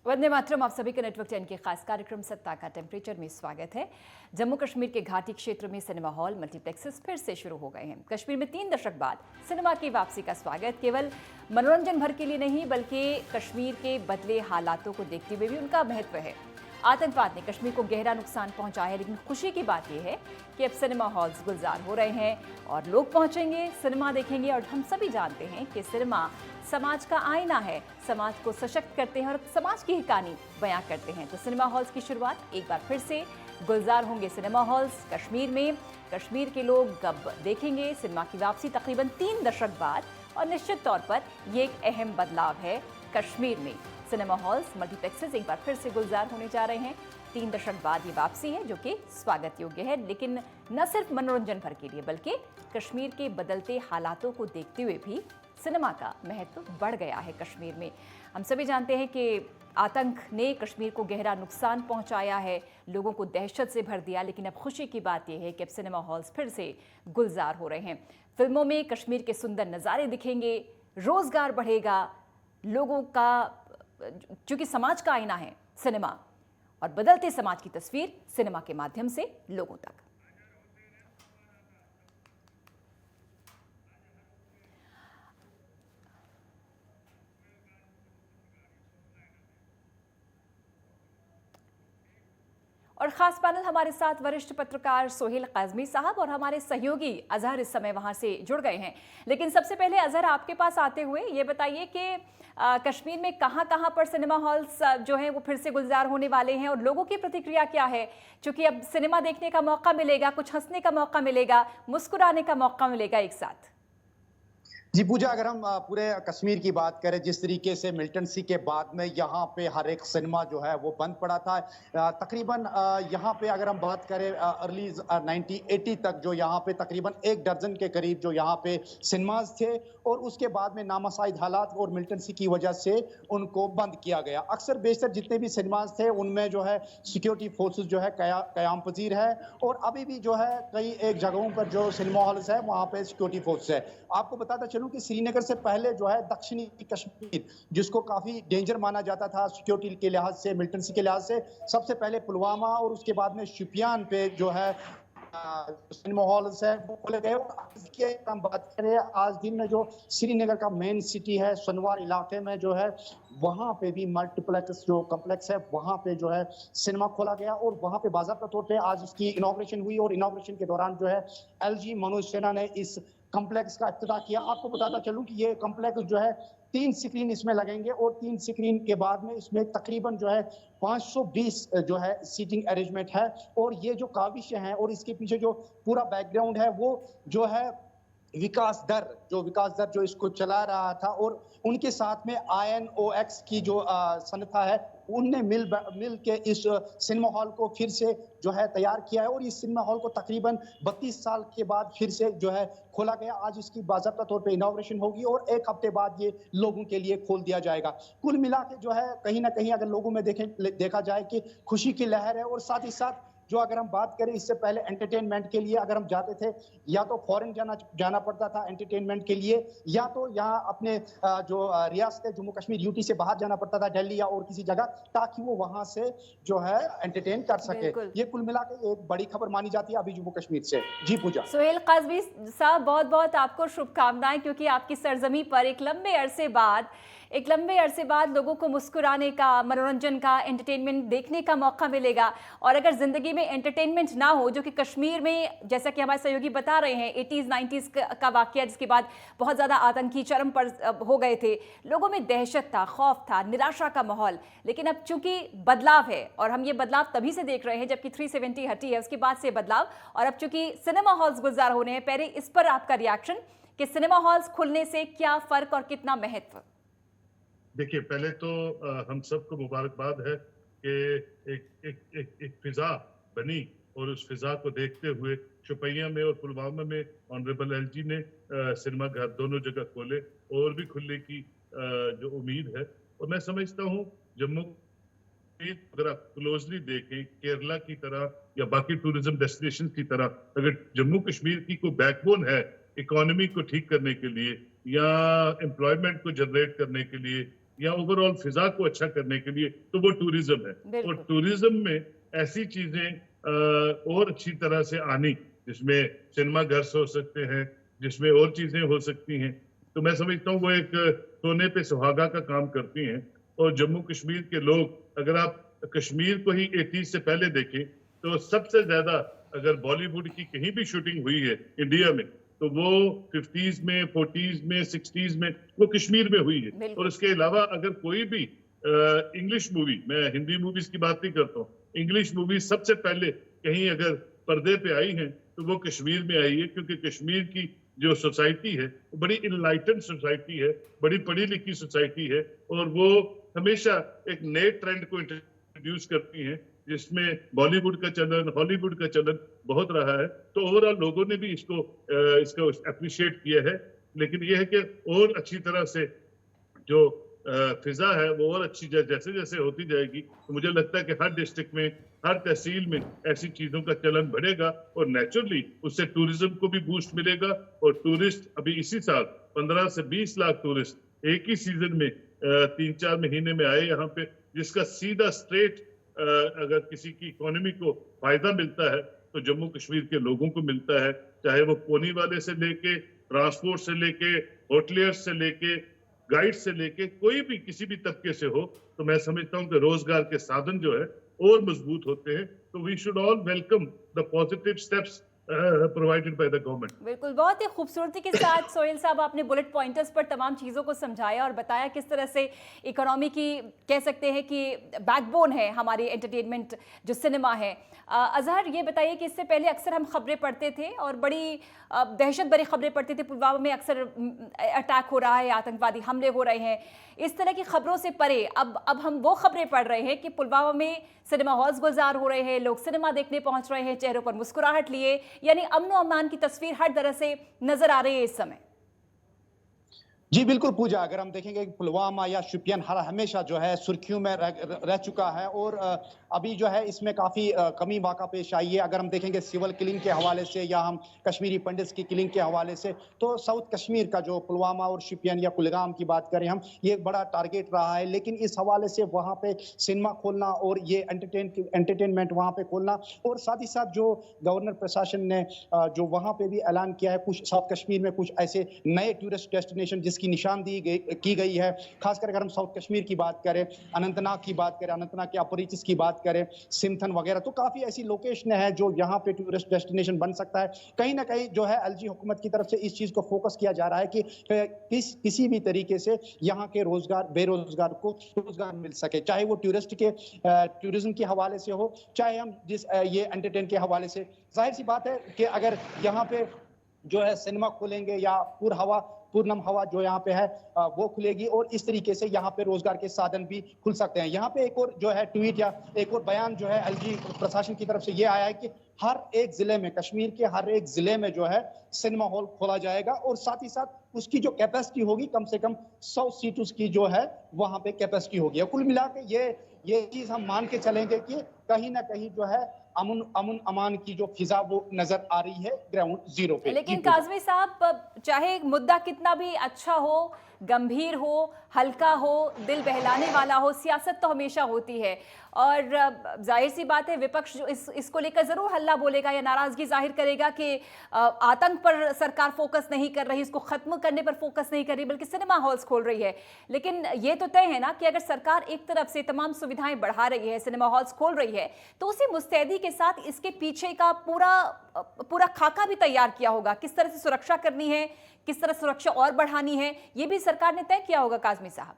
वंदे मातरम। आप सभी का नेटवर्क 10 के खास कार्यक्रम सत्ता का टेम्परेचर में स्वागत है। जम्मू कश्मीर के घाटी क्षेत्र में सिनेमा हॉल मल्टीप्लेक्सेस फिर से शुरू हो गए हैं। कश्मीर में 3 दशक बाद सिनेमा की वापसी का स्वागत केवल मनोरंजन भर के लिए नहीं बल्कि कश्मीर के बदले हालातों को देखते हुए भी उनका महत्व है। आतंकवाद ने कश्मीर को गहरा नुकसान पहुंचाया है, लेकिन खुशी की बात यह है कि अब सिनेमा हॉल्स गुलजार हो रहे हैं और लोग पहुंचेंगे, सिनेमा देखेंगे। और हम सभी जानते हैं कि सिनेमा समाज का आईना है, समाज को सशक्त करते हैं और समाज की ही कहानी बयां करते हैं। तो सिनेमा हॉल्स की शुरुआत एक बार फिर से गुलजार होंगे सिनेमा हॉल्स कश्मीर में। कश्मीर के लोग अब देखेंगे सिनेमा की वापसी तकरीबन 3 दशक बाद, और निश्चित तौर पर ये एक अहम बदलाव है कश्मीर में। सिनेमा हॉल्स मल्टीप्लेक्सेस एक बार फिर से गुलजार होने जा रहे हैं। 3 दशक बाद ये वापसी है जो कि स्वागत योग्य है, लेकिन न सिर्फ मनोरंजन भर के लिए बल्कि कश्मीर के बदलते हालातों को देखते हुए भी सिनेमा का महत्व बढ़ गया है कश्मीर में। हम सभी जानते हैं कि आतंक ने कश्मीर को गहरा नुकसान पहुंचाया है, लोगों को दहशत से भर दिया, लेकिन अब खुशी की बात यह है कि अब सिनेमा हॉल्स फिर से गुलजार हो रहे हैं। फिल्मों में कश्मीर के सुंदर नज़ारे दिखेंगे, रोजगार बढ़ेगा, लोगों का, चूंकि समाज का आईना है सिनेमा, और बदलते समाज की तस्वीर सिनेमा के माध्यम से लोगों तक। और खास पैनल हमारे साथ वरिष्ठ पत्रकार सोहेल काज़मी साहब और हमारे सहयोगी अजहर इस समय वहां से जुड़ गए हैं। लेकिन सबसे पहले अजहर, आपके पास आते हुए ये बताइए कि कश्मीर में कहां पर सिनेमा हॉल्स जो हैं वो फिर से गुलजार होने वाले हैं और लोगों की प्रतिक्रिया क्या है? क्योंकि अब सिनेमा देखने का मौका मिलेगा, कुछ हंसने का मौका मिलेगा, मुस्कुराने का मौका मिलेगा एक साथ। जी पूजा, अगर हम पूरे कश्मीर की बात करें, जिस तरीके से मिलिटेंसी के बाद में यहाँ पे हर एक सिनेमा जो है वो बंद पड़ा था। तकरीबन यहाँ पे अगर हम बात करें अर्ली 1980 तक जो यहाँ पे तकरीबन 1 दर्जन के करीब जो यहाँ पे सिनेमाज थे, और उसके बाद में नामसाइद हालात और मिलिटेंसी की वजह से उनको बंद किया गया। अक्सर बेशतर जितने भी सिनेमाज थे उनमें जो है सिक्योरिटी फोर्सेज जो है कयाम पजीर है, और अभी भी जो है कई एक जगहों पर जो सिनेमा हॉल्स है वहाँ पे सिक्योरिटी फोर्स है। आपको बताता चलूं कि श्रीनगर से पहले जो है दक्षिणी कश्मीर, जिसको काफी डेंजर माना जाता था सिक्योरिटी के लिहाज से, मिलिटेंसी के लिहाज से, सबसे पहले पुलवामा और उसके बाद में शुपियान पे जो है सिनेमा हॉल्स है वो खोले गए। और आज की हम बात करें, आज दिन में जो श्रीनगर का मेन सिटी है सनवार इलाके में जो है वहां पे भी मल्टीप्लेक्स जो कॉम्प्लेक्स है वहां पे जो है सिनेमा खोला गया, और वहां पे बाकायदा तौर पे आज इसकी इनॉग्रेशन हुई, और इनॉग्रेशन के दौरान जो है एलजी मनोज सिन्हा ने इस कॉम्प्लेक्स का इफ्तिताह किया। आपको बताता चलूं कि ये कॉम्प्लेक्स जो है 3 स्क्रीन इसमें लगेंगे, और 3 स्क्रीन के बाद में इसमें तकरीबन जो है 520 जो है सीटिंग अरेंजमेंट है। और ये जो काविश है और इसके पीछे जो पूरा बैकग्राउंड है वो जो है विकास दर जो इसको चला रहा था, और उनके साथ में INOX की जो संस्था है उनने मिल के इस सिनेमा हॉल को फिर से जो है तैयार किया है, और इस सिनेमा हॉल को तकरीबन 32 साल के बाद फिर से जो है खोला गया। आज इसकी बाकायदा तौर पे इनॉग्रेशन होगी और 1 हफ्ते बाद ये लोगों के लिए खोल दिया जाएगा। कुल मिला के जो है कहीं ना कहीं अगर लोगों में देखा जाए कि खुशी की लहर है, और साथ ही साथ जो अगर हम बात करें इससे पहले एंटरटेनमेंट के लिए अगर हम जाते थे, या तो फॉरेन जाना पड़ता था एंटरटेनमेंट के लिए, या तो यहाँ अपने जो रियासत जम्मू कश्मीर यूटी से बाहर जाना पड़ता था, दिल्ली या और किसी जगह, ताकि वो वहां से जो है एंटरटेन कर सके। ये कुल मिला के एक बड़ी खबर मानी जाती है अभी जम्मू कश्मीर से। जी पूजा। सोहेल काज़मी साहब, बहुत बहुत आपको शुभकामनाएं, क्योंकि आपकी सरजमी पर एक लंबे अरसे बाद लोगों को मुस्कुराने का, मनोरंजन का, एंटरटेनमेंट देखने का मौका मिलेगा। और अगर जिंदगी में एंटरटेनमेंट ना हो, जो कि कश्मीर में जैसा कि हमारे सहयोगी बता रहे हैं 80s 90s का वाकया, जिसके बाद बहुत ज़्यादा आतंकी चरम पर हो गए थे, लोगों में दहशत था, खौफ था, निराशा का माहौल। लेकिन अब चूंकि बदलाव है, और हम ये बदलाव तभी से देख रहे हैं जबकि 370 हटी है, उसके बाद से बदलाव, और अब चूंकि सिनेमा हॉल्स गुलजार होने हैं, पहले इस पर आपका रिएक्शन कि सिनेमा हॉल्स खुलने से क्या फर्क और कितना महत्व? देखिए, पहले तो हम सबको मुबारकबाद है कि एक फिजा बनी, और उस फिजा को देखते हुए शुपिया में और पुलवामा में ऑनरेबल एलजी ने सिनेमा घर दोनों जगह खोले, और भी खुलने की जो उम्मीद है। और मैं समझता हूँ जम्मू अगर आप क्लोजली देखें, केरला की तरह या बाकी टूरिज्म डेस्टिनेशन की तरह, अगर जम्मू कश्मीर की कोई बैकबोन है इकोनॉमी को ठीक करने के लिए या एम्प्लॉयमेंट को जनरेट करने के लिए या ओवरऑल फिजा को अच्छा करने के लिए, तो वो टूरिज्म है। और टूरिज्म में ऐसी चीजें और अच्छी तरह से आनी, जिसमें सिनेमा घर हो सकते हैं, जिसमें और चीजें हो सकती हैं, तो मैं समझता हूँ वो एक सोने पे सुहागा का काम करती हैं। और जम्मू कश्मीर के लोग, अगर आप कश्मीर को ही 80s से पहले देखें, तो सबसे ज्यादा अगर बॉलीवुड की कहीं भी शूटिंग हुई है इंडिया में, तो वो 50s में, 40s में, 60s में वो कश्मीर में हुई है। और इसके अलावा अगर कोई भी इंग्लिश मूवी, मैं हिंदी मूवीज की बात नहीं करता हूँ, इंग्लिश मूवी सबसे पहले कहीं अगर पर्दे पे आई है तो वो कश्मीर में आई है, क्योंकि कश्मीर की जो सोसाइटी है वो बड़ी इनलाइटेंड सोसाइटी है, बड़ी पढ़ी लिखी सोसाइटी है, और वो हमेशा एक नए ट्रेंड को इंट्रोड्यूस करती है, जिसमें बॉलीवुड का चलन, हॉलीवुड का चलन बहुत रहा है। तो ओवरऑल लोगों ने भी इसको अप्रिशिएट किया है। लेकिन यह है कि और अच्छी तरह से जो फिजा है वो और अच्छी जैसे जैसे होती जाएगी, तो मुझे लगता है कि हर डिस्ट्रिक्ट में, हर तहसील में ऐसी चीजों का चलन बढ़ेगा, और नेचुरली उससे टूरिज्म को भी बूस्ट मिलेगा। और टूरिस्ट अभी इसी साल 15 से 20 लाख टूरिस्ट एक ही सीजन में 3-4 महीने में आए यहाँ पे, जिसका सीधा स्ट्रेट अगर किसी की इकोनॉमी को फायदा मिलता है तो जम्मू कश्मीर के लोगों को मिलता है, चाहे वो कोनी वाले से लेके, ट्रांसपोर्ट से लेके, होटलियर्स से लेके, गाइड से लेके, कोई भी किसी भी तबके से हो। तो मैं समझता हूं कि रोजगार के साधन जो है और मजबूत होते हैं। तो we should all welcome the positive steps provided by the government. बिल्कुल, बहुत ही खूबसूरती के साथ सोहेल साहब आपने बुलेट पॉइंटर्स पर तमाम चीज़ों को समझाया और बताया किस तरह से इकोनॉमी की, कह सकते हैं कि बैकबोन है हमारी एंटरटेनमेंट जो सिनेमा है। अजहर, ये बताइए कि इससे पहले अक्सर हम खबरें पढ़ते थे और बड़ी दहशत भरी खबरें पढ़ते थे, पुलवामा में अक्सर अटैक हो रहा है, आतंकवादी हमले हो रहे हैं, इस तरह की खबरों से परे अब हम वो खबरें पढ़ रहे हैं कि पुलवामा में सिनेमा हॉल्स गुलजार हो रहे हैं, लोग सिनेमा देखने पहुंच रहे हैं, चेहरों पर मुस्कुराहट लिए, यानी अमन और अमान की तस्वीर हर तरह से नजर आ रही है इस समय। जी बिल्कुल पूजा, अगर हम देखेंगे पुलवामा या शोपियान हमेशा जो है सुर्खियों में रह चुका है, और अभी जो है इसमें काफ़ी कमी वाक़ा पेश आई है। अगर हम देखेंगे सिविल किलिंग के हवाले से या हम कश्मीरी पंडित्स की किलिंग के हवाले से, तो साउथ कश्मीर का जो पुलवामा और शोपियान या कुलगाम की बात करें हम, ये एक बड़ा टारगेट रहा है। लेकिन इस हवाले से वहाँ पे सिनेमा खोलना और ये एंटरटेनमेंट वहाँ पे खोलना, और साथ ही साथ जो गवर्नर प्रशासन ने जो वहाँ पे भी ऐलान किया है, कुछ साउथ कश्मीर में कुछ ऐसे नए टूरिस्ट डेस्टिनेशन की निशानदेही की गई है। खासकर अगर हम साउथ कश्मीर की बात करें, अनंतनाग की बात करें, अनंतनाग के अपरिचित की बात करें, सिमथन वगैरह, तो काफी ऐसी लोकेशन है जो यहाँ पे टूरिस्ट डेस्टिनेशन बन सकता है। कहीं ना कहीं जो है एलजी हुकूमत की तरफ से इस चीज को फोकस किया जा रहा है कि किसी भी तरीके से यहाँ के बेरोजगार को रोजगार मिल सके, चाहे वो टूरिज्म के हवाले से हो, चाहे हम ये एंटरटेन के हवाले से। जाहिर सी बात है कि अगर यहाँ पे जो है सिनेमा खोलेंगे या पूर्णम हवा जो यहाँ पे है वो खुलेगी, और इस तरीके से यहाँ पे रोजगार के साधन भी खुल सकते हैं। यहाँ पे एक और जो है ट्वीट या एक और बयान जो है एलजी प्रशासन की तरफ से ये आया है कि हर एक जिले में, कश्मीर के हर एक जिले में जो है सिनेमा हॉल खोला जाएगा, और साथ ही साथ उसकी जो कैपेसिटी होगी कम से कम 100 सीट उसकी जो है वहां पे कैपेसिटी होगी। कुल मिला के ये चीज हम मान के चलेंगे कि कहीं ना कहीं जो है अमन अमान की जो फिजा वो नजर आ रही है ग्राउंड जीरो पे। लेकिन काजमी साहब, चाहे मुद्दा कितना भी अच्छा हो, गंभीर हो, हल्का हो, दिल बहलाने वाला हो, सियासत तो हमेशा होती है, और जाहिर सी बात है विपक्ष जो इसको लेकर जरूर हल्ला बोलेगा या नाराजगी जाहिर करेगा कि आतंक पर सरकार फोकस नहीं कर रही, इसको खत्म करने पर फोकस नहीं कर रही, बल्कि सिनेमा हॉल्स खोल रही है। लेकिन ये तो तय है ना कि अगर सरकार एक तरफ से तमाम सुविधाएं बढ़ा रही है, सिनेमा हॉल्स खोल रही है, तो उसी मुस्तैदी के साथ इसके पीछे का पूरा खाका भी तैयार किया होगा, किस तरह से सुरक्षा करनी है, किस तरह सुरक्षा और बढ़ानी है, ये भी सरकार ने तय किया होगा। काजमी साहब,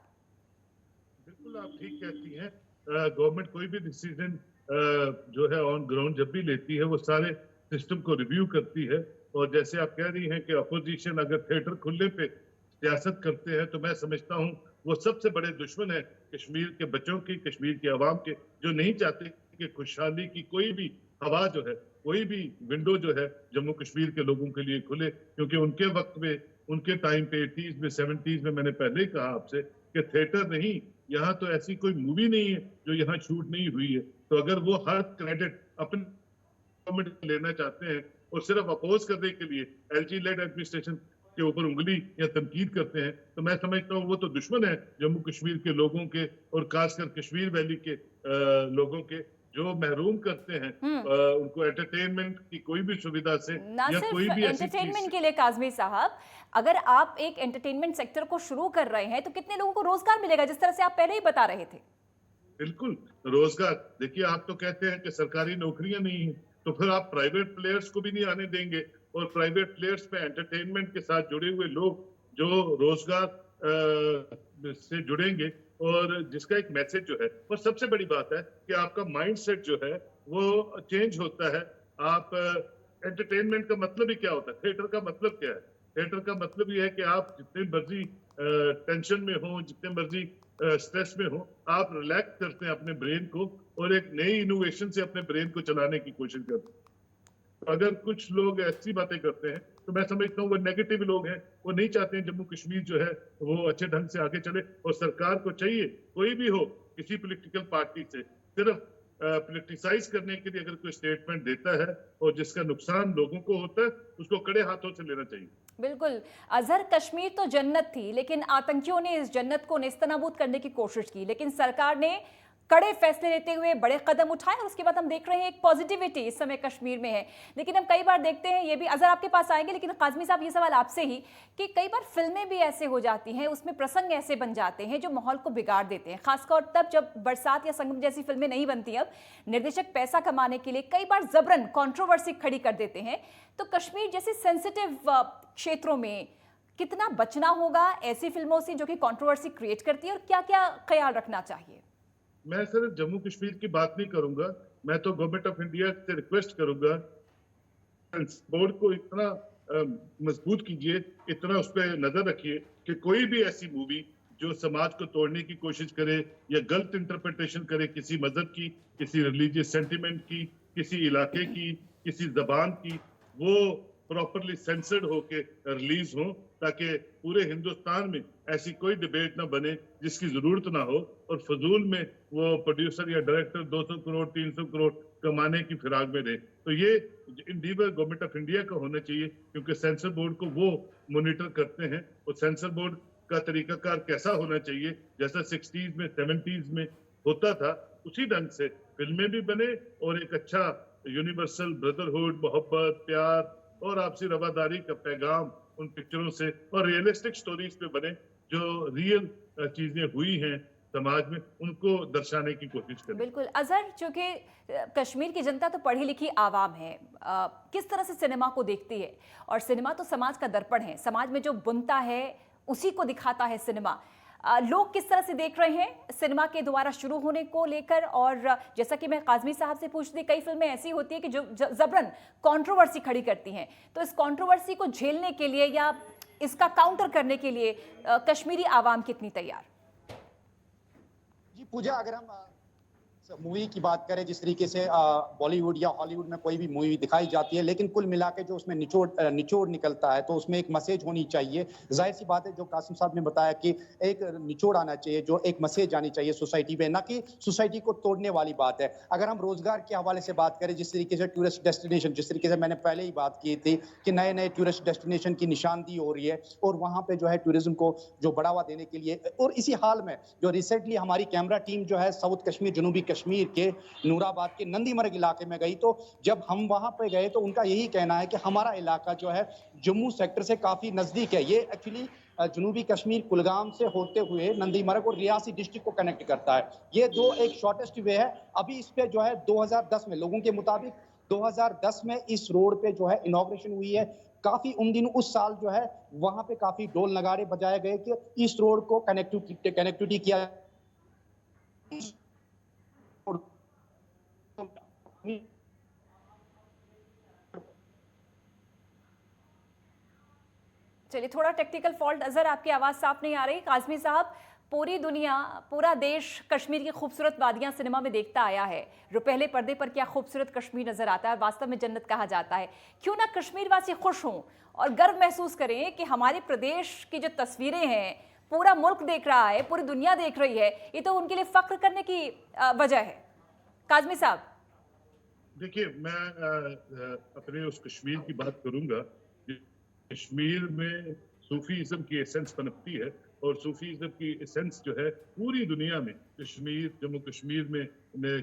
बिल्कुल आप ठीक कहती हैं। गवर्नमेंट कोई भी डिसीजन जो है ऑन ग्राउंड जब भी लेती है, वो सारे सिस्टम को रिव्यू करती है। और जैसे आप कह रही हैं कि अपोजिशन अगर थिएटर खुलने पे सियासत करते हैं, तो मैं समझता हूँ वो सबसे बड़े दुश्मन है कश्मीर के बच्चों की, कश्मीर के अवाम के, जो नहीं चाहते कि खुशहाली की कोई भी हवा जो है, कोई भी विंडो जो है जम्मू कश्मीर के लोगों के लिए खुले। क्योंकि उनके वक्त में, उनके टाइम पे 80s में, 70s में, मैंने पहले ही कहा आपसे कि थिएटर नहीं, यहाँ तो ऐसी कोई मूवी नहीं है जो यहाँ शूट नहीं हुई है। तो अगर वो हर क्रेडिट अपने गवर्नमेंट लेना चाहते हैं और सिर्फ अपोज करने के लिए एलजी लेड एडमिनिस्ट्रेशन के ऊपर उंगली या तनकीद करते हैं, तो मैं समझता हूँ वो तो दुश्मन है जम्मू कश्मीर के लोगों के, और खासकर कश्मीर वैली के लोगों के, जो महरूम करते हैं उनको एंटरटेनमेंट की कोई भी सुविधा से ना या सिर्फ कोई भी ऐसी चीज एंटरटेनमेंट से। के लिए काजमी साहब, अगर आप एक एंटरटेनमेंट सेक्टर को शुरू कर रहे हैं तो कितने लोगों को रोजगार मिलेगा, जिस तरह से आप पहले ही बता रहे थे। बिल्कुल, रोजगार देखिए, आप तो कहते हैं कि सरकारी नौकरियां नहीं है, तो फिर आप प्राइवेट प्लेयर्स को भी नहीं आने देंगे, और प्राइवेट प्लेयर्स पे एंटरटेनमेंट के साथ जुड़े हुए लोग जो रोजगार से जुड़ेंगे, और जिसका एक मैसेज जो है, और सबसे बड़ी बात है कि आपका माइंडसेट जो है वो चेंज होता है। आप एंटरटेनमेंट का मतलब ही क्या होता है, थिएटर का मतलब क्या है? थिएटर का मतलब ये है कि आप जितने मर्जी टेंशन में हो, जितने मर्जी स्ट्रेस में हो, आप रिलैक्स करते हैं अपने ब्रेन को, और एक नई इनोवेशन से अपने ब्रेन को चलाने की कोशिश करते हैं। तो अगर कुछ लोग ऐसी बातें करते हैं, तो मैं समझता हूँ वो नेगेटिव लोग हैं, वो नहीं चाहते हैं जम्मू कश्मीर जो है वो अच्छे ढंग से आगे चले। और सरकार को चाहिए, कोई भी हो, किसी पॉलिटिकल पार्टी से, सिर्फ पॉलिटिसाइज करने के लिए अगर कोई स्टेटमेंट देता है और जिसका नुकसान लोगों को होता है, उसको कड़े हाथों से लेना चाहिए। बिल्कुल। अजहर, कश्मीर तो जन्नत थी, लेकिन आतंकियों ने इस जन्नत को नेस्तनाबूद करने की कोशिश की, लेकिन सरकार ने कड़े फैसले लेते हुए बड़े कदम उठाए, और उसके बाद हम देख रहे हैं एक पॉजिटिविटी इस समय कश्मीर में है। लेकिन हम कई बार देखते हैं, ये भी अजहर आपके पास आएंगे, लेकिन काजमी साहब ये सवाल आपसे ही, कि कई बार फिल्में भी ऐसे हो जाती हैं, उसमें प्रसंग ऐसे बन जाते हैं जो माहौल को बिगाड़ देते हैं, खासकर तब जब बरसात या संगम जैसी फिल्में नहीं बनती। अब निर्देशक पैसा कमाने के लिए कई बार जबरन कंट्रोवर्सी खड़ी कर देते हैं। तो कश्मीर जैसे सेंसिटिव क्षेत्रों में कितना बचना होगा ऐसी फिल्मों से जो कि कंट्रोवर्सी क्रिएट करती है, और क्या क्या ख्याल रखना चाहिए? मैं सिर्फ जम्मू कश्मीर की बात नहीं करूंगा, मैं तो गवर्नमेंट ऑफ इंडिया से रिक्वेस्ट करूंगा, बोर्ड को इतना मजबूत कीजिए, इतना उस पर नजर रखिए कि कोई भी ऐसी मूवी जो समाज को तोड़ने की कोशिश करे या गलत इंटरप्रिटेशन करे किसी मजहब की, किसी रिलीजियस सेंटिमेंट की, किसी इलाके की, किसी जबान की, वो प्रॉपरली सेंसर्ड होके रिलीज हो, ताकि पूरे हिंदुस्तान में ऐसी कोई डिबेट ना बने जिसकी जरूरत ना हो, और फजूल में वो प्रोड्यूसर या डायरेक्टर 200 करोड़ 300 करोड़ कमाने की फिराक में रहे। तो ये इंडीवर गवर्नमेंट ऑफ इंडिया का होना चाहिए, क्योंकि सेंसर बोर्ड को वो मॉनिटर करते हैं, और सेंसर बोर्ड का तरीकाकार कैसा होना चाहिए, जैसा 60s में 70s में होता था, उसी ढंग से फिल्में भी बने, और एक अच्छा यूनिवर्सल ब्रदरहुड, मोहब्बत, प्यार और आपसी रवादारी का पैगाम उन पिक्चरों से, और रियलिस्टिक स्टोरीज पे बने, जो रियल चीजें हुई हैं समाज में, उनको दर्शाने की कोशिश करें। बिल्कुल। अजहर, चूंकि कश्मीर की जनता तो पढ़ी लिखी आवाम है, किस तरह से सिनेमा को देखती है? और सिनेमा तो समाज का दर्पण है, समाज में जो बुनता है उसी को दिखाता है सिनेमा। लोग किस तरह से देख रहे हैं सिनेमा के दोबारा शुरू होने को लेकर? और जैसा कि मैं काजमी साहब से पूछती, कई फिल्में ऐसी होती है कि जो जबरन कंट्रोवर्सी खड़ी करती हैं, तो इस कंट्रोवर्सी को झेलने के लिए या इसका काउंटर करने के लिए कश्मीरी आवाम कितनी तैयार? जी पूजा, अगर हम मूवी की बात करें, जिस तरीके से बॉलीवुड या हॉलीवुड में कोई भी मूवी दिखाई जाती है, लेकिन कुल मिला के जो उसमें निचोड़ निकलता है, तो उसमें एक मैसेज होनी चाहिए। जाहिर सी बात है, जो कासिम साहब ने बताया कि एक निचोड़ आना चाहिए, जो एक मैसेज आनी चाहिए सोसाइटी में, ना कि सोसाइटी को तोड़ने वाली बात है। अगर हम रोजगार के हवाले से बात करें, जिस तरीके से टूरिस्ट डेस्टिनेशन, जिस तरीके से मैंने पहले ही बात की थी कि नए नए टूरिस्ट डेस्टिनेशन की निशानदी हो रही है, और वहाँ पे जो है टूरिज्म को जो बढ़ावा देने के लिए, और इसी हाल में जो रिसेंटली हमारी कैमरा टीम जो है साउथ कश्मीर, जनूबी कश्मीर के नूराबाद के नंदीमर्ग इलाके में गई, तो जब हम वहां पे गए तो उनका यही कहना है कि हमारा इलाका जो है जम्मू सेक्टर से काफी नजदीक है। ये एक्चुअली जनूबी कश्मीर कुलगाम से होते हुए नंदीमर्ग और रियासी डिस्ट्रिक्ट को कनेक्ट करता है। ये दो एक शॉर्टेस्ट वे है। अभी इस पे जो है 2010 में, लोगों के मुताबिक 2010 में इस रोड पे जो है इनॉग्रेशन हुई है। काफी उन दिन उस साल जो है वहां पे काफी ढोल नगाड़े बजाए गए कि इस रोड को कनेक्टिविटी किया। चलिए, थोड़ा टेक्निकल फॉल्ट। अजहर, आपकी आवाज़ साफ नहीं आ रही। काजमी साहब, पूरी दुनिया, पूरा देश कश्मीर की खूबसूरत वादियां सिनेमा में देखता आया है। रुपहले पर्दे पर क्या खूबसूरत कश्मीर नजर आता है, वास्तव में जन्नत कहा जाता है। क्यों ना कश्मीरवासी खुश हों और गर्व महसूस करें कि हमारे प्रदेश की जो तस्वीरें हैं, पूरा मुल्क देख रहा है, पूरी दुनिया देख रही है। ये तो उनके लिए फख्र करने की वजह है। काजमी साहब, देखिए, मैं अपने उस कश्मीर की बात करूंगा कश्मीर में सूफीज़्म की एसेंस पनपती है और सूफीज़्म की एसेंस जो है पूरी दुनिया में, कश्मीर, जम्मू कश्मीर में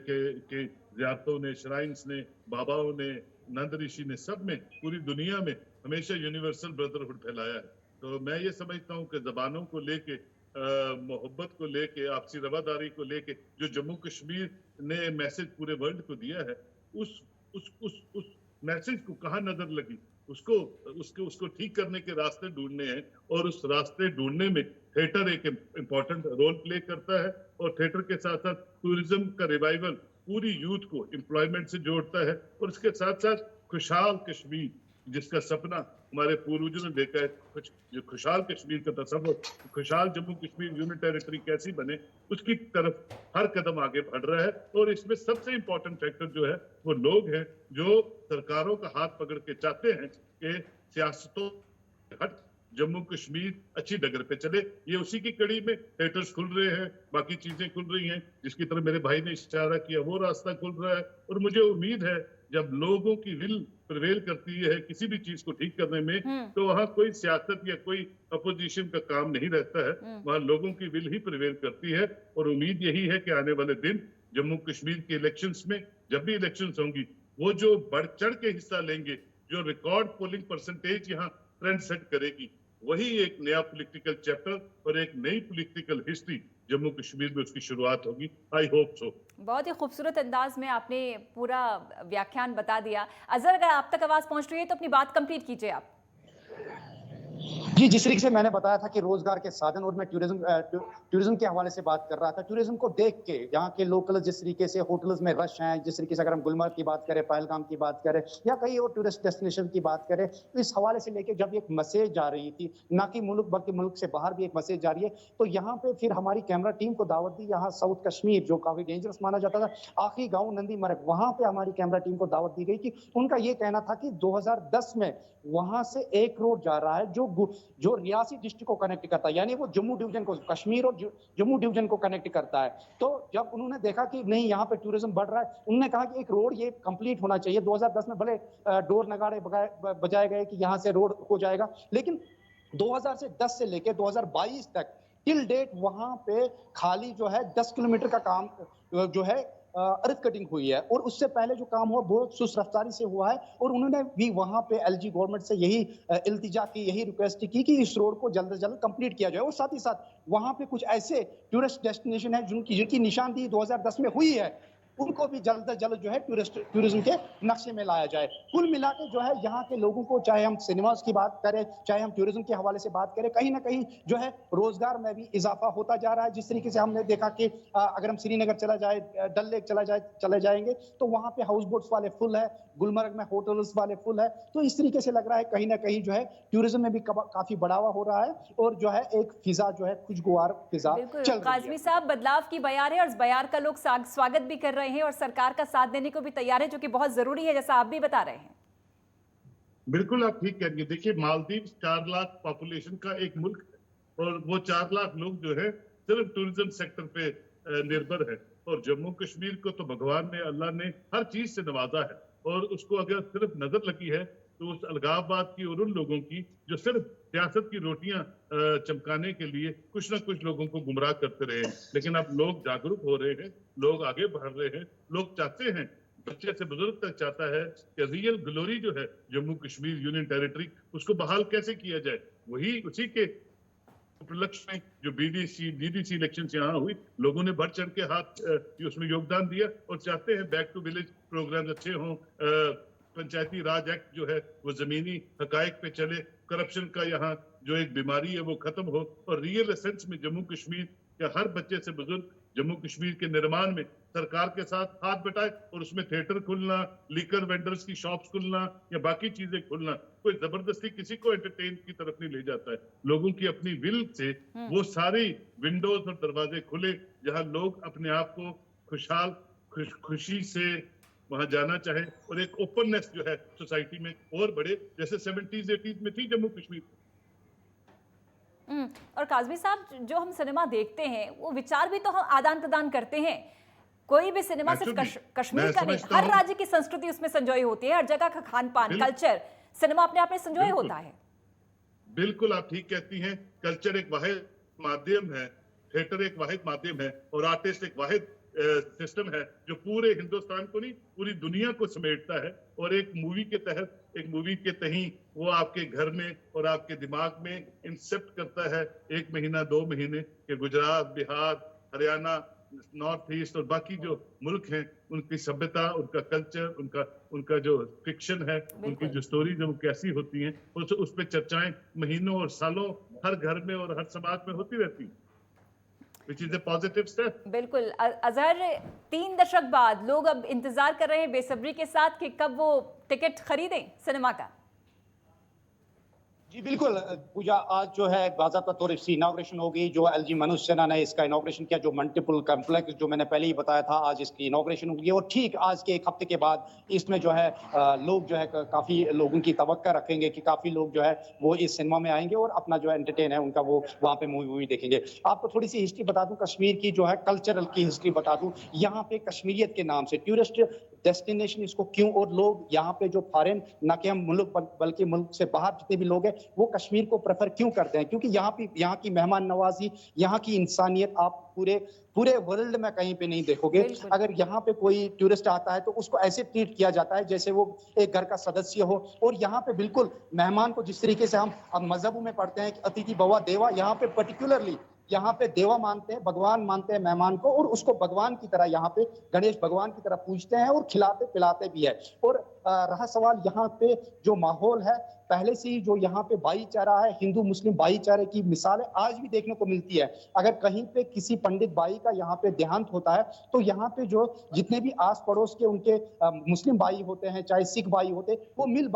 के ज़ियारतों ने, श्राइन्स ने, बाबाओं ने, नंद ऋषि ने, सब में, पूरी दुनिया में हमेशा यूनिवर्सल ब्रदरहुड फैलाया है। तो मैं ये समझता हूँ कि ज़बानों को लेके, मोहब्बत को लेके, आपसी रवादारी को लेके जो जम्मू कश्मीर ने मैसेज पूरे वर्ल्ड को दिया है, उस मैसेज को कहाँ नजर लगी, उसको ठीक करने के रास्ते ढूंढने हैं। और उस रास्ते ढूंढने में थिएटर एक इम्पोर्टेंट रोल प्ले करता है और थिएटर के साथ साथ टूरिज्म का रिवाइवल पूरी यूथ को एम्प्लॉयमेंट से जोड़ता है। और इसके साथ साथ खुशहाल कश्मीर, जिसका सपना हमारे पूर्वजों ने देखा है, जो खुशहाल कश्मीर का तस्वर, खुशहाल जम्मू कश्मीर यूनियन टेरिटरी कैसी बने, उसकी तरफ हर कदम आगे बढ़ रहा है। और इसमें सबसे इंपॉर्टेंट फैक्टर जो है वो लोग हैं, जो सरकारों का हाथ पकड़ के चाहते हैं कि सियासतों हट जम्मू कश्मीर अच्छी डगर पे चले। ये उसी की कड़ी में थिएटर्स खुल रहे हैं, बाकी चीजें खुल रही हैं, जिसकी तरफ मेरे भाई ने इशारा किया, वो रास्ता खुल रहा है। और मुझे उम्मीद है जब लोगों की विल प्रिवेल करती है किसी भी चीज को ठीक करने में, तो वहाँ कोई सियासत या कोई अपोजिशन का काम नहीं रहता है, वहाँ लोगों की विल ही प्रिवेल करती है। और उम्मीद यही है कि आने वाले दिन जम्मू कश्मीर के इलेक्शंस में, जब भी इलेक्शंस होंगी, वो जो बढ़ चढ़ के हिस्सा लेंगे, जो रिकॉर्ड पोलिंग परसेंटेज यहाँ ट्रेंड सेट करेगी, वही एक नया पॉलिटिकल चैप्टर और एक नई पॉलिटिकल हिस्ट्री जम्मू कश्मीर में उसकी शुरुआत होगी। I hope so. बहुत ही खूबसूरत अंदाज में आपने पूरा व्याख्यान बता दिया। अजहर, अगर आप तक आवाज पहुंच रही है तो अपनी बात कंप्लीट कीजिए आप। जी, जिस तरीके से मैंने बताया था कि रोजगार के साधन, और मैं टूरिज्म के हवाले से बात कर रहा था। टूरिज्म को देख के यहाँ के लोकल जिस तरीके से होटल्स में रश हैं, जिस तरीके से अगर हम गुलमर्ग की बात करें, पहलगाम की बात करें या कई और टूरिस्ट डेस्टिनेशन की बात करें, तो इस हवाले से लेके जब एक मैसेज जा रही थी, ना कि मुल्क बल्कि मुल्क से बाहर भी एक मैसेज जा रही है, तो यहाँ पे फिर हमारी कैमरा टीम को दावत दी। यहाँ साउथ कश्मीर जो काफी डेंजरस माना जाता था, आखिरी गाँव नंदी मरग, वहां पे हमारी कैमरा टीम को दावत दी गई कि उनका ये कहना था कि 2010 में वहां से एक रोड जा रहा है जो रियासी डिस्ट्रिक्ट को कनेक्ट करता है, यानी वो जम्मू डिवीजन को, कश्मीर और जम्मू डिवीजन को कनेक्ट करता है। तो जब उन्होंने देखा कि नहीं यहाँ पे टूरिज्म बढ़ रहा है, उन्होंने कहा कि एक रोड ये कंप्लीट होना चाहिए। 2010 में भले डोर नगाड़े बजाए गए कि यहाँ से रोड हो जाएगा, लेकिन 2010 से लेकर 2022 तक टिल डेट वहां पे खाली जो है 10 किलोमीटर का काम जो है अर्थ कटिंग हुई है। और उससे पहले जो काम हुआ बहुत सुस्त रफ्तारी से हुआ है। और उन्होंने भी वहां पे एलजी गवर्नमेंट से यही इल्तिजा की, यही रिक्वेस्ट की कि इस रोड को जल्द से जल्द कंप्लीट किया जाए। और साथ ही साथ वहां पे कुछ ऐसे टूरिस्ट डेस्टिनेशन है जिनकी निशानदेही 2010 में हुई है, उनको भी जल्द से जल्द जो है टूरिज्म के नक्शे में लाया जाए। कुल मिला के जो है यहाँ के लोगों को, चाहे हम सिनेमास की बात करें, चाहे हम टूरिज्म के हवाले से बात करें, कहीं ना कहीं जो है रोजगार में भी इजाफा होता जा रहा है। जिस तरीके से हमने देखा कि अगर हम श्रीनगर चला जाए, डल लेक चले जाएंगे तो वहां पे हाउस बोट्स वाले फुल है, गुलमर्ग में होटल्स वाले फुल है। तो इस तरीके से लग रहा है कहीं ना कहीं जो है टूरिज्म में भी काफी बढ़ावा हो रहा है और जो है एक फिजा जो है खुशगवार फिजा चल रही है। काज़मी साहब, बदलाव की बयार है और इस बयार का लोग स्वागत भी कर रहे हैं और सरकार का साथ देने को भी तैयार है, जो कि बहुत जरूरी है, जैसा आप भी बता रहे हैं। बिल्कुल, आप ठीक कह रही है। देखिए, मालदीव 4 लाख पॉपुलेशन का एक मुल्क है और वो 4 लाख लोग जो है सिर्फ टूरिज्म सेक्टर पे निर्भर है। और जम्मू कश्मीर को तो भगवान ने, अल्लाह ने हर चीज से नवाजा है। और उसको अगर सिर्फ नजर लगी है तो उस अलगाववाद की और उन लोगों की जो सिर्फ सियासत की रोटियां चमकाने के लिए कुछ ना कुछ लोगों को गुमराह करते रहे। लेकिन अब लोग जागरूक हो रहे हैं, लोग आगे बढ़ रहे हैं, लोग चाहते हैं, बच्चे से बुजुर्ग तक चाहता है कि रियल ग्लोरी जो है जम्मू कश्मीर यूनियन टेरिटरी, उसको बहाल कैसे किया जाए। वही उसी के उपलक्ष्य में जो डीडीसी इलेक्शन यहाँ हुई, लोगों ने बढ़ चढ़ के हाथ उसमें योगदान दिया और चाहते हैं बैक टू विलेज प्रोग्राम अच्छे हों, पंचायती राज एक्ट जो है वो जमीनी हकायक पे चले, करप्शन का यहाँ जो एक बीमारी है वो खत्म हो और रियल एसेंस में जम्मू कश्मीर के हर बच्चे से बुजुर्ग जम्मू कश्मीर के निर्माण में सरकार के साथ हाथ बटाए। और उसमें थिएटर खुलना, लीकर वेंडर्स की शॉप्स खुलना या बाकी चीजें खुलना कोई जबरदस्ती किसी को एंटरटेन की तरफ नहीं ले जाता है। लोगों की अपनी विल से वो सारी विंडोज और दरवाजे खुले जहां लोग अपने आप को खुशहाल खुशी से वहां जाना चाहे और एक ओपननेस जो है सोसाइटी में और बढ़े, जैसे 70s 80s में थी जम्मू कश्मीर। और काज़मी साहब, जो हम सिनेमा देखते हैं वो विचार भी तो हम आदान प्रदान करते हैं। कोई भी सिनेमा सिर्फ कश्मीर का नहीं, हर राज्य की संस्कृति उसमें संजोई होती है, हर जगह का खान पान, कल्चर, सिनेमा अपने आप में संजोई होता है। बिल्कुल आप ठीक कहती हैं। कल्चर एक वाहिद माध्यम है, थिएटर एक वाहिद माध्यम है और आर्टिस्ट एक वाहिद सिस्टम है जो पूरे हिंदुस्तान को नहीं पूरी दुनिया को समेटता है। और एक मूवी के तहत, एक मूवी के तहीं वो आपके घर में और आपके दिमाग में इंसेप्ट करता है 1 महीना 2 महीने के गुजरात, बिहार, हरियाणा, नॉर्थ ईस्ट और बाकी जो मुल्क हैं उनकी सभ्यता, उनका कल्चर, उनका जो फिक्शन है, उनकी जो स्टोरी जो कैसी होती हैं उस पे चर्चाएं महीनों और सालों हर घर में और हर समाज में होती रहती हैं, which is a positive step। बिल्कुल अजहर, 3 दशक बाद लोग अब इंतजार कर रहे हैं बेसब्री के साथ कि कब वो टिकट खरीदें सिनेमा का। जी बिल्कुल पूजा, आज जो है बाज़ाब्ता तौर इसकी इनॉग्रेशन होगी। जो एलजी मनोज सिन्हा ने इसका इनॉग्रेशन किया, जो मल्टीपल कॉम्प्लेक्स जो मैंने पहले ही बताया था, आज इसकी इनॉग्रेशन होगी। और ठीक आज के 1 हफ्ते के बाद इसमें जो है लोग जो है काफ़ी लोगों की तवक्का रखेंगे कि काफ़ी लोग जो है वो इस सिनेमा में आएंगे और अपना जो है एंटरटेन है उनका वो वहाँ पे मूवी देखेंगे। आपको थोड़ी सी हिस्ट्री बता दूं, कश्मीर की जो है कल्चरल की हिस्ट्री बता दूं। यहाँ पे कश्मीरियत के नाम से टूरिस्ट डेस्टिनेशन इसको क्यों, और लोग यहाँ पे जो फॉरेन ना कि हम मुल्क बल्कि मुल्क से बाहर जितने भी लोग हैं वो कश्मीर को प्रेफर क्यों करते हैं, क्योंकि यहाँ की मेहमान नवाजी, यहाँ की इंसानियत आप पूरे वर्ल्ड में कहीं पे नहीं देखोगे। अगर यहाँ पे कोई टूरिस्ट आता है तो उसको ऐसे ट्रीट किया जाता है जैसे वो एक घर का सदस्य हो। और यहाँ पे बिल्कुल मेहमान को जिस तरीके से हम अब मजहबों में पढ़ते हैं कि अतिथि भव देवा, यहाँ पे पर्टिकुलरली यहाँ पे देवा मानते हैं, भगवान मानते हैं मेहमान को, और उसको भगवान की तरह यहाँ पे गणेश भगवान की तरह पूजते हैं और खिलाते पिलाते भी है। और रहा सवाल यहाँ पे जो माहौल है, पहले से ही जो यहाँ पे भाईचारा है, हिंदू मुस्लिम भाईचारे की मिसाल है आज भी देखने को मिलती है। अगर कहीं पे किसी पंडित भाई का यहाँ पे देहांत होता है तो यहाँ पे जो जितने भी आस पड़ोस के उनके मुस्लिम भाई होते हैं, चाहे सिख भाई होते हैं, वो मिल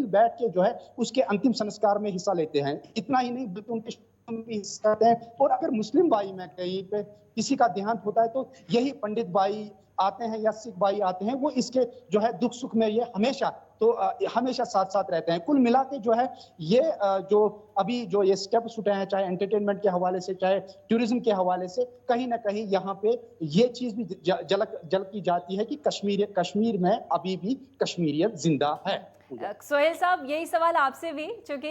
बैठ के जो है उसके अंतिम संस्कार में हिस्सा लेते हैं। इतना ही नहीं बल्कि उनके भी हिस्सा लेते हैं। और अगर मुस्लिम भाई में कहीं पे किसी का देहांत होता है तो यही पंडित भाई आते हैं या सिख भाई आते हैं, वो इसके जो है दुख सुख में ये हमेशा साथ साथ रहते हैं। कुल मिला के जो है ये जो अभी जो ये स्टेप्स उठे हैं, चाहे एंटरटेनमेंट के हवाले से, चाहे टूरिज्म के हवाले से, कहीं ना कहीं यहाँ पे ये चीज भी झलक की जाती है कि कश्मीर में अभी भी कश्मीरियत जिंदा है। सोहेल साहब, यही सवाल आपसे भी, क्योंकि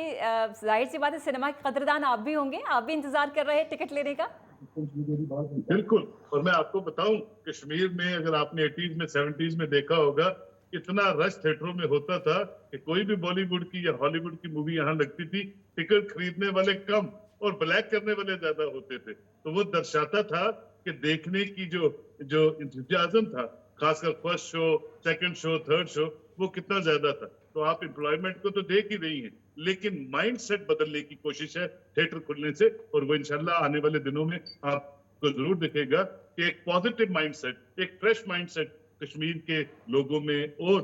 जाहिर सी बात है सिनेमा के कदरदान आप भी होंगे, आप भी इंतजार कर रहे हैं टिकट लेने का। बिल्कुल, और मैं आपको बताऊं कश्मीर में अगर आपने 80s में 70s में देखा होगा इतना रश थिएटरों में होता था कि कोई भी बॉलीवुड की या हॉलीवुड की मूवी यहाँ लगती थी, टिकट खरीदने वाले कम और ब्लैक करने वाले ज्यादा होते थे। तो वो दर्शाता था कि देखने की जो इंतजाम था, खासकर first show, second show, third show, वो कितना ज्यादा था। तो आप एम्प्लॉयमेंट को तो देख ही रही हैं, लेकिन माइंडसेट बदलने की कोशिश है थिएटर खुलने से, और वो इंशाल्लाह आने वाले दिनों में आपको जरूर दिखेगा कि एक पॉजिटिव माइंडसेट, एक फ्रेश माइंडसेट कश्मीर के लोगों में और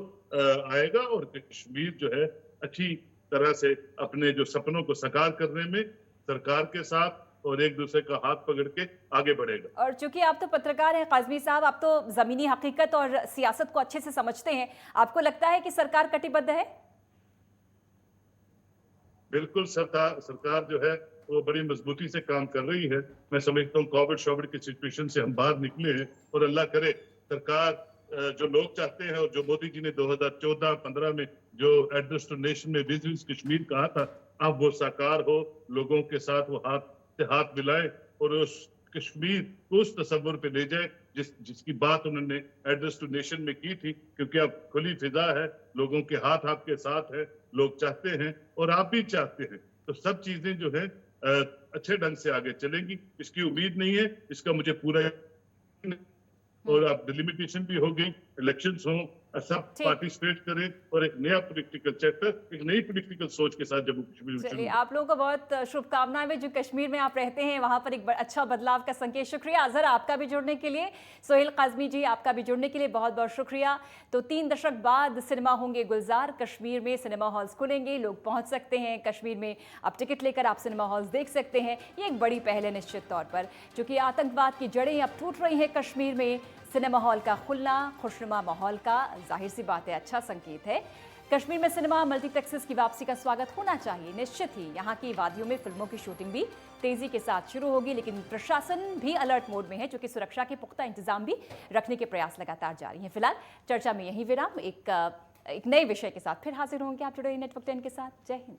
आएगा, और कश्मीर जो है अच्छी तरह से अपने जो सपनों को साकार करने में सरकार के साथ और एक दूसरे का हाथ पकड़ के आगे बढ़ेगा। और चूंकि आप तो पत्रकार हैं काज़मी साहब, आप तो जमीनी हकीकत और सियासत को अच्छे से समझते हैं, आपको लगता है कि सरकार कटिबद्ध है? बिल्कुल, सरकार जो है वो बड़ी मजबूती से काम कर रही है। मैं समझता हूँ कोविड की सिचुएशन से हम बाहर निकले हैं, और अल्लाह करे सरकार जो लोग चाहते हैं और जो मोदी जी ने 2014-15 में जो एड्रेस टू नेशन में विजिट कश्मीर कहा था, अब वो साकार हो, लोगों के साथ वो हाथ से हाथ मिलाए और उस कश्मीर को उस तस्वर पे ले जाए जिसकी बात उन्होंने एड्रेस टू नेशन में की थी। क्योंकि अब खुली फिजा है, लोगों के हाथ आपके साथ है, लोग चाहते हैं और आप भी चाहते हैं, तो सब चीजें जो है अच्छे ढंग से आगे चलेंगी, इसकी उम्मीद नहीं है, इसका मुझे पूरा। और अब डिलिमिटेशन भी हो गई, इलेक्शंस हो, सब पार्टिसिपेट करें और एक नया पॉलिटिकल चैप्टर, एक नई पॉलिटिकल सोच के साथ जम्मू कश्मीर। चलिए, आप लोगों को बहुत शुभकामनाएं। जो कश्मीर में आप रहते हैं वहां पर एक अच्छा बदलाव का संकेत। शुक्रिया अजहर आपका भी जुड़ने के लिए, सोहेल काज़मी जी आपका भी जुड़ने के लिए बहुत बहुत शुक्रिया। तो 3 दशक बाद सिनेमा होंगे गुलजार, कश्मीर में सिनेमा हॉल्स खुलेंगे, लोग पहुंच सकते हैं कश्मीर में, अब टिकट लेकर आप सिनेमा हॉल्स देख सकते हैं। ये एक बड़ी पहल है निश्चित तौर पर, क्योंकि आतंकवाद की जड़ें अब टूट रही हैं कश्मीर में। सिनेमा हॉल का खुलना खुशनुमा माहौल का जाहिर सी बात है अच्छा संकेत है। कश्मीर में सिनेमा मल्टीप्लेक्सेस की वापसी का स्वागत होना चाहिए। निश्चित ही यहाँ की वादियों में फिल्मों की शूटिंग भी तेजी के साथ शुरू होगी, लेकिन प्रशासन भी अलर्ट मोड में है, क्योंकि सुरक्षा के पुख्ता इंतजाम भी रखने के प्रयास लगातार जारी हैं। फिलहाल चर्चा में यही विराम, एक नए विषय के साथ फिर हाजिर होंगे। आप जुड़े नेटवर्क 10 के साथ। जय हिंद।